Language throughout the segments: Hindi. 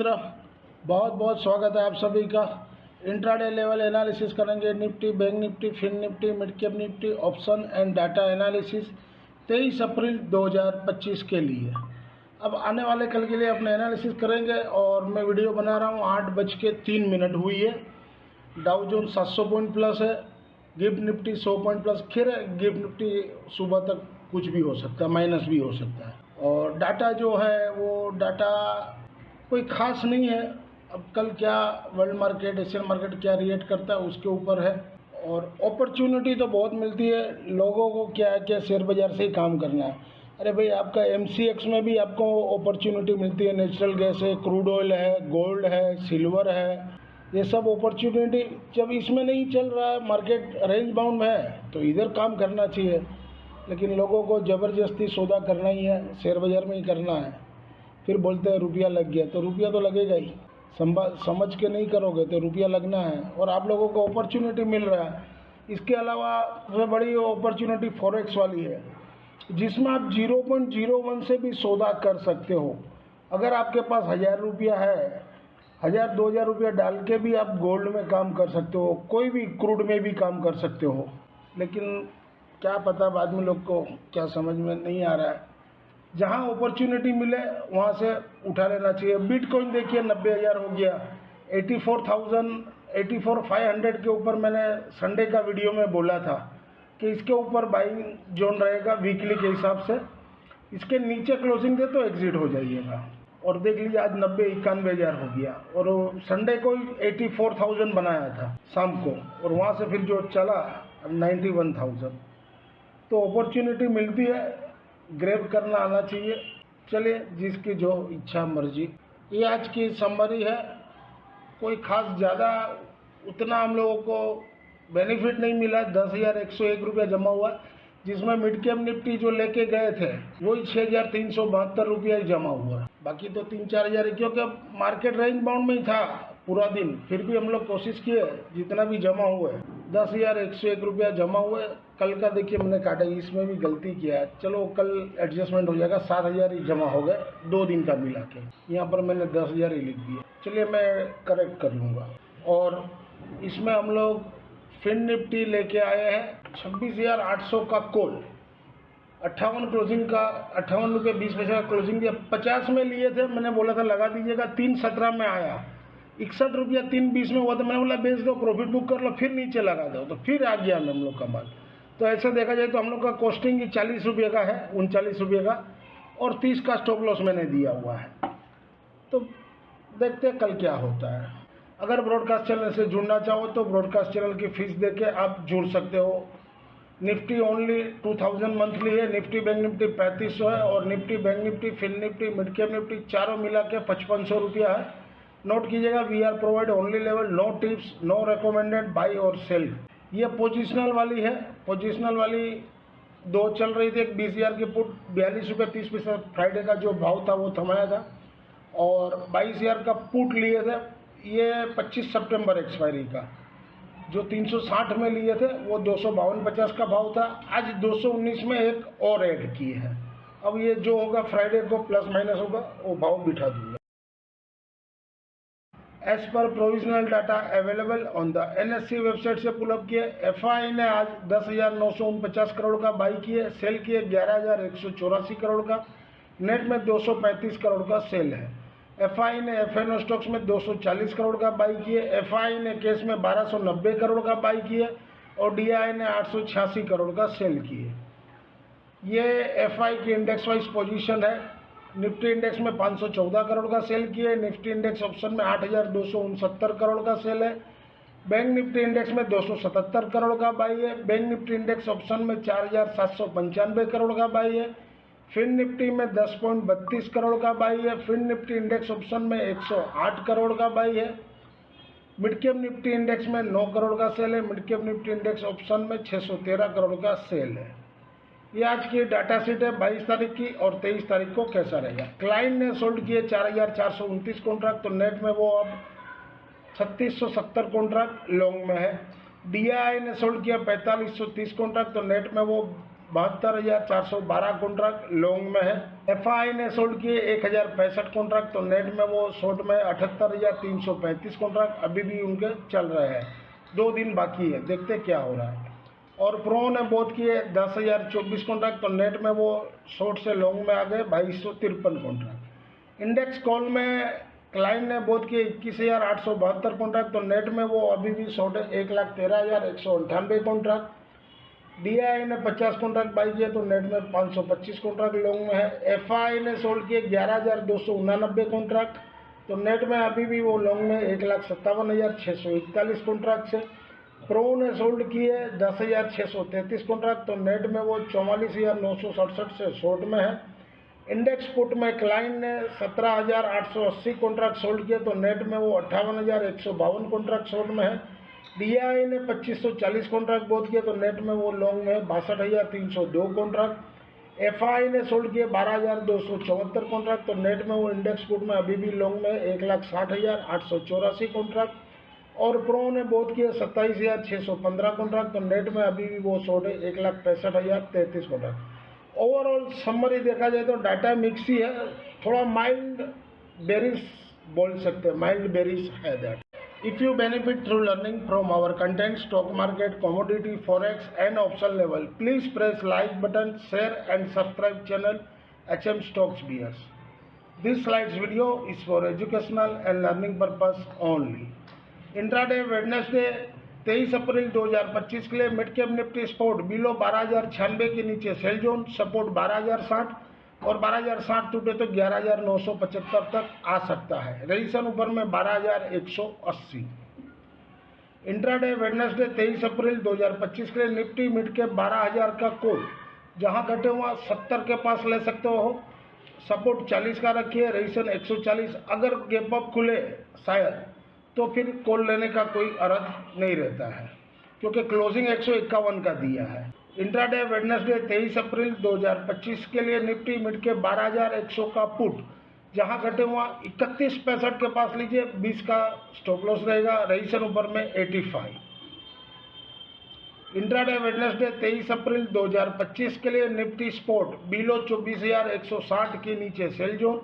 जितेंद्र, बहुत बहुत स्वागत है आप सभी का। इंट्राडे लेवल एनालिसिस करेंगे Nifty, bank Nifty, fin Nifty, mid cap Nifty, option and data analysis 23 अप्रैल 2025 के लिए। अब आने वाले कल के लिए अपने एनालिसिस करेंगे और मैं वीडियो बना रहा हूँ। 8:03 हुई है। डाउ जोन 700 पॉइंट प्लस है, गिफ्ट निफ्टी 100 पॉइंट प्लस। खैर गिफ्ट निफ्टी सुबह तक कुछ भी हो सकता है, माइनस भी हो सकता है। और डाटा जो है वो डाटा कोई ख़ास नहीं है। अब कल क्या वर्ल्ड मार्केट, एशियन मार्केट क्या रिएक्ट करता है उसके ऊपर है। और अपॉर्चुनिटी तो बहुत मिलती है लोगों को। क्या है, क्या शेयर बाज़ार से ही काम करना है। अरे भाई, आपका MCX में भी आपको अपॉर्चुनिटी मिलती है। नेचुरल गैस है, क्रूड ऑयल है, गोल्ड है, सिल्वर है, ये सब अपॉर्चुनिटी जब इसमें नहीं चल रहा है, मार्केट रेंज बाउंड में है, तो इधर काम करना चाहिए। लेकिन लोगों को ज़बरदस्ती सौदा करना ही है, शेयर बाज़ार में ही करना है। फिर बोलते हैं रुपया लग गया, तो रुपया तो लगेगा ही। समझ के नहीं करोगे तो रुपया लगना है। और आप लोगों को अपॉर्चुनिटी मिल रहा है। इसके अलावा सबसे बड़ी अपॉर्चुनिटी फॉरेक्स वाली है, जिसमें आप 0.01 से भी सौदा कर सकते हो। अगर आपके पास 1000 रुपया है, 1000-2000 रुपया डाल के भी आप गोल्ड में काम कर सकते हो, कोई भी क्रूड में भी काम कर सकते हो। लेकिन क्या पता बाद में लोग को क्या समझ में नहीं आ रहा है। जहाँ अपॉर्चुनिटी मिले वहाँ से उठा लेना चाहिए। बिटकॉइन देखिए 90,000 हो गया। 84,500 के ऊपर मैंने संडे का वीडियो में बोला था कि इसके ऊपर बाइंग जोन रहेगा वीकली के हिसाब से। इसके नीचे क्लोजिंग दे तो एग्जिट हो जाइएगा। और देख लीजिए आज 90-91,000 हो गया। और संडे को 84,000 बनाया था शाम को, और वहाँ से फिर जो चला 91,000। तो अपॉर्चुनिटी मिलती है, ग्रैब करना आना चाहिए। चलिए, जिसकी जो इच्छा मर्जी। ये आज की समरी है। कोई खास ज़्यादा उतना हम लोगों को बेनिफिट नहीं मिला। 10,101 रुपया जमा हुआ, जिसमें मिड कैप निफ्टी जो लेके गए थे वही 6,372 रुपया ही जमा हुआ। बाकी तो 3-4 हज़ार, क्योंकि मार्केट रेंज बाउंड में ही था पूरा दिन। फिर भी हम लोग कोशिश किए, जितना भी जमा हुए 10,101 रुपया जमा हुए। कल का देखिए मैंने काटा, इसमें भी गलती किया है। चलो कल एडजस्टमेंट हो जाएगा। 7,000 ही जमा हो गए 2 दिन का मिला के। यहाँ पर मैंने 10,000 ही लिख दिए। चलिए मैं करेक्ट कर लूँगा। और इसमें हम लोग फिन निफ्टी लेके आए हैं 26,800 का कॉल। 58 क्लोजिंग का, 58 रुपये 20 पैसे का क्लोजिंग दिया। 50 में लिए थे, मैंने बोला था लगा दीजिएगा। 3.17 में आया, 61 रुपया 3.20 में हुआ। तो मैंने बोला बेच दो, प्रॉफिट बुक कर लो, फिर नीचे लगा दो। तो फिर आ गया हम लोग का माल। तो ऐसा देखा जाए तो हम लोग का कॉस्टिंग ही 40 रुपये का है, 39 रुपये का। और 30 का स्टॉप लॉस मैंने दिया हुआ है। तो देखते हैं कल क्या होता है। अगर ब्रॉडकास्ट चैनल से जुड़ना चाहो तो ब्रॉडकास्ट चैनल की फीस देके आप जुड़ सकते हो। निफ्टी ओनली 2000 मंथली है। निफ्टी बैंक निफ्टी 3500 है। और Nifty bank Nifty, fin Nifty, mid cap Nifty चारों मिला के 5500 रुपया है। नोट कीजिएगा, we are provide only level, no tips, no recommended buy और सेल। ये पोजिशनल वाली है। पोजिशनल वाली 2 चल रही थी। एक 20,000 की पुट 42 रुपये 30 पैसे फ्राइडे का जो भाव था वो थमाया था। और 22,000 का पुट लिए थे, ये 25 सितंबर एक्सपायरी का। जो 360 में लिए थे वो 252.50 का भाव था। आज 219 में एक और ऐड किए हैं। अब ये जो होगा फ्राइडे को प्लस माइनस होगा, वो भाव बिठा दूंगा। एज पर provisional data available on the NSE website से पुलअप किए। FI ने आज 10,949 करोड़ का बाई किए, सेल किए 11,184 करोड़ का। नेट में 235 करोड़ का सेल है। FI ने FNO स्टॉक्स में 240 करोड़ का बाई किए। FI ने कैश में 1290 करोड़ का बाई किए। और DI ने 886 करोड़ का सेल किए। ये FI की इंडेक्स वाइज पोजीशन है। निफ्टी इंडेक्स में 514 करोड़ का सेल किए। निफ्टी इंडेक्स ऑप्शन में 8,269 करोड़ का सेल है। बैंक निफ्टी इंडेक्स में 277 करोड़ का बाई है। बैंक निफ्टी इंडेक्स ऑप्शन में 4,795 करोड़ का बाई है। फिन निफ्टी में 10.32 करोड़ का बाई है। फिन निफ्टी इंडेक्स ऑप्शन में 108 करोड़ का बाई है। मिड कैप निफ्टी इंडेक्स में 9 करोड़ का सेल है। Mid cap Nifty index option में 613 करोड़ का सेल है। ये आज की डाटा शीट है 22 तारीख की। और 23 तारीख को कैसा रहेगा। क्लाइंट ने सोल्ड किए 4,429 कॉन्ट्रैक्ट, तो नेट में वो अब 3670 कॉन्ट्रैक्ट लॉन्ग में है। DI ने सोल्ड किया 4,530 कॉन्ट्रैक्ट, तो नेट में वो 72,412 कॉन्ट्रैक्ट लॉन्ग में है। FI ने सोल्ड किए 1,065 कॉन्ट्रैक्ट, तो नेट में वो शॉर्ट में 78,335 कॉन्ट्रैक्ट अभी भी उनके चल रहे हैं। 2 दिन बाकी है, देखते क्या हो रहा है। और प्रो ने बहुत किए 10,024 कॉन्ट्रैक्ट, तो नेट में वो शॉर्ट से लॉन्ग में आ गए 2,253 कॉन्ट्रैक्ट। इंडेक्स कॉल में क्लाइंट ने बहुत किए 21,872 कॉन्ट्रैक्ट, तो नेट में वो अभी भी शॉर्ट है 1,13,198 कॉन्ट्रैक्ट। DI ने 50 कॉन्ट्रैक्ट बाई किए, तो नेट में 525 कॉन्ट्रैक्ट लॉन्ग में है। FI ने सोल्ड किए 11,289 कॉन्ट्रैक्ट, तो नेट में अभी भी वो लॉन्ग में 1,57,641 कॉन्ट्रैक्ट से। प्रो ने सोल्ड किए 10,633 कॉन्ट्रैक्ट, तो नेट में वो 44,967 से शॉर्ट में है। इंडेक्स पुट में क्लाइंट ने 17,880 कॉन्ट्रैक्ट सोल्ड किए, तो नेट में वो 58,152 कॉन्ट्रैक्ट शॉर्ट में है। DI ने 2,540 कॉन्ट्रैक्ट बहुत किए, तो नेट में वो लॉन्ग में 62,302 कॉन्ट्रैक्ट। FI ने सोल्ड किए 12,274 कॉन्ट्रैक्ट, तो नेट में वो इंडेक्स पुट में अभी भी लॉन्ग में 1,60,884 कॉन्ट्रैक्ट। और प्रो ने बहुत किए 27,615 कॉन्ट्रैक्ट, तो नेट में अभी भी वो शॉर्ट है 1,65,033 कॉन्ट्रैक्ट। ओवरऑल समरी देखा जाए तो डाटा मिक्स ही है, थोड़ा माइल्ड बेरिश बोल सकते हैं, माइल्ड बेरिश है that. If you benefit through learning from our content, stock market, commodity, forex and option level, please press like button, share and subscribe channel HM Stocks BS. This slides video is for educational and learning purpose only. Intraday Wednesday 23 अप्रैल 2025 के लिए mid cap Nifty sport below 12,096 के नीचे सेल जोन, सपोर्ट 12,060 और 12,060 टूटे तो 11,975 तक आ सकता है। रजिस्ट्रेशन ऊपर में 12,180। इंट्राडे वेडनेसडे 23 अप्रैल 2025 के लिए निफ्टी मिड कैप 12,000 का कॉल, जहां घटे हुआ 70 के पास ले सकते हो। सपोर्ट 40 का रखिए, रजिस्ट्रेशन 140। अगर गैप अप खुले शायद तो फिर कॉल लेने का कोई अर्थ नहीं रहता है, क्योंकि क्लोजिंग 151 का दिया है। इंट्राडे वेडनेसडे 23 अप्रैल 2025 के लिए निफ्टी मिड के 12,100 का पुट, जहां घटे हुआ 31.65 के पास लीजिए, 20 का स्टॉप लॉस रहेगा, रजिस्ट्रेशन ऊपर में 85। इंट्राडे वेडनेसडे 23 अप्रैल 2025 के लिए निफ्टी स्पोर्ट बिलो 24,160 के नीचे सेल जोन,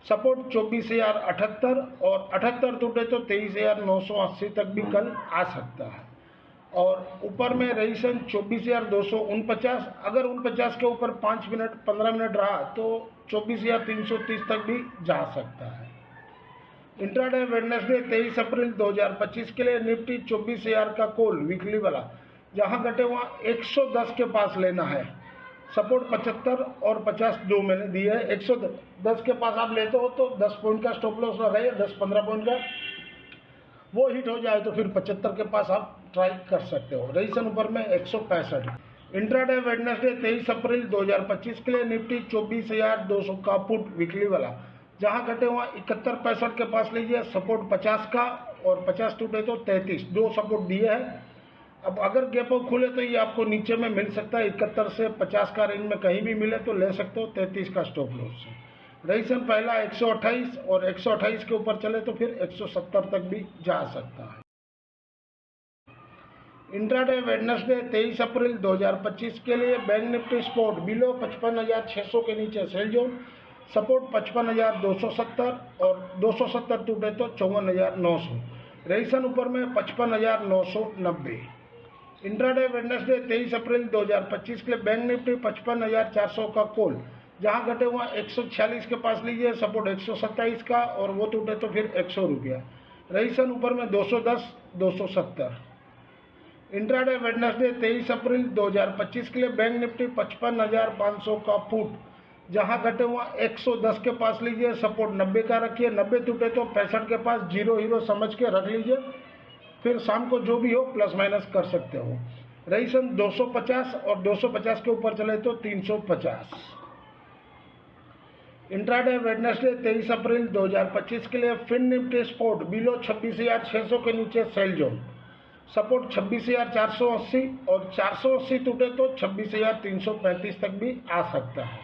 सपोर्ट 24,078 और 78 टूटे तो 23,980 तक भी कल आ सकता है। और ऊपर में रजिस्ट्रेशन 24,249, अगर 49 के ऊपर 5 मिनट 15 मिनट रहा तो 24,330 तक भी जा सकता है। इंट्राडे वेडनेसडे 23 अप्रैल 2025 के लिए निफ्टी 24,000 का कॉल वीकली वाला, जहां घटे हुआ 110 के पास लेना है, सपोर्ट 75 और 50 दो मैंने दिए है। 110 के पास आप लेते हो तो 10 पॉइंट का स्टॉप लॉस लगाइए, 10-15 पॉइंट का, वो हिट हो जाए तो फिर 75 के पास आप ट्राई कर सकते हो। रजिस्ट्रेशन ऊपर में 165। इंट्राडे वेडनेसडे 23 अप्रैल 2025 के लिए निफ्टी 24,200 का पुट वीकली वाला, जहां घटे हुआ 71.65 के पास लीजिए, सपोर्ट 50 का और 50 टूटे तो 33, दो सपोर्ट दिए हैं। अब अगर गैप अप खुले तो ये आपको नीचे में मिल सकता है, 71 से 50 का रेंज में कहीं भी मिले तो ले सकते हो, 33 का स्टॉप लॉस है। रजिस्ट्रेशन पहला 128 और 128 के ऊपर चले तो फिर 170 तक भी जा सकता है। इंट्राडे वेडनेसडे 23 अप्रैल 2025 के लिए बैंक निफ्टी स्पोर्ट बिलो 55,600 के नीचे सेल जोन, सपोर्ट 55,270 और 270 टूटे तो 54,900, रजिस्ट्रेशन ऊपर में 55,990। इंट्राडे वेडनेसडे 23 अप्रैल 2025 के लिए बैंक निफ्टी 55,400 का कॉल, जहां घटे हुआ 146 के पास लीजिए, सपोर्ट 127 का और वो टूटे तो फिर 100 रुपया, रजिस्ट्रेशन ऊपर में 210, 270। इंट्राडे वेडनेसडे 23 अप्रैल 2025 के लिए बैंक निफ्टी 55,500 का पुट, जहां घटे हुआ 110 के पास लीजिए, सपोर्ट 90 का रखिए, 90 टूटे तो 65 के पास जीरो हीरो समझ के रख लीजिए, फिर शाम को जो भी हो प्लस माइनस कर सकते हो। रजिस्ट्रेशन 250 और 250 के ऊपर चले तो 350। इंट्राडे वेडनेसडे 23 अप्रैल 2025 के लिए फिन निफ्टी स्पोर्ट बिलो 26,600 के नीचे सेल जोन, सपोर्ट 26,480 और 480 टूटे तो 26,335 तक भी आ सकता है।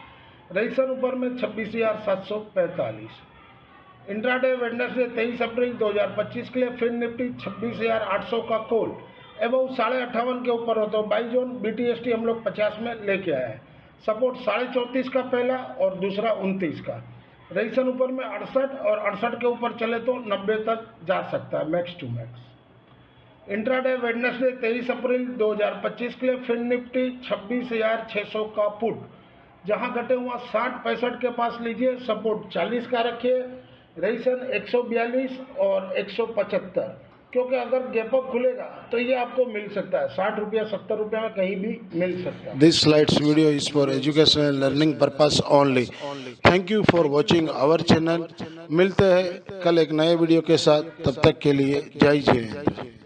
रजिस्ट्रेशन ऊपर में 26,745। इंट्राडे वेडनेसडे 23 अप्रैल 2025 के लिए फिन निफ्टी 26,800 का कॉल, एबव 58.5 के ऊपर हो तो बाई जोन BTST हम लोग 50 में लेके आए हैं। सपोर्ट 34.5 का पहला और दूसरा 29 का। रजिस्ट्रेशन ऊपर में 68 और 68 के ऊपर चले तो 90 तक जा सकता है max to max. Intraday Wednesday 23 अप्रैल 2025 के लिए फिन निफ्टी 26,600 का पुट, जहां घटे हुआ 60-65 के पास लीजिए, सपोर्ट 40 का रखिए, रजिस्ट्रेशन 142 और 175, क्योंकि अगर गैप अप खुलेगा तो ये आपको मिल सकता है 60 रुपया 70 रुपया में कहीं भी मिल सकता है। This slides video is for educational learning purpose only. Thank you for watching our channel. मिलते हैं कल एक नए वीडियो के साथ, तब तक के लिए जय जय।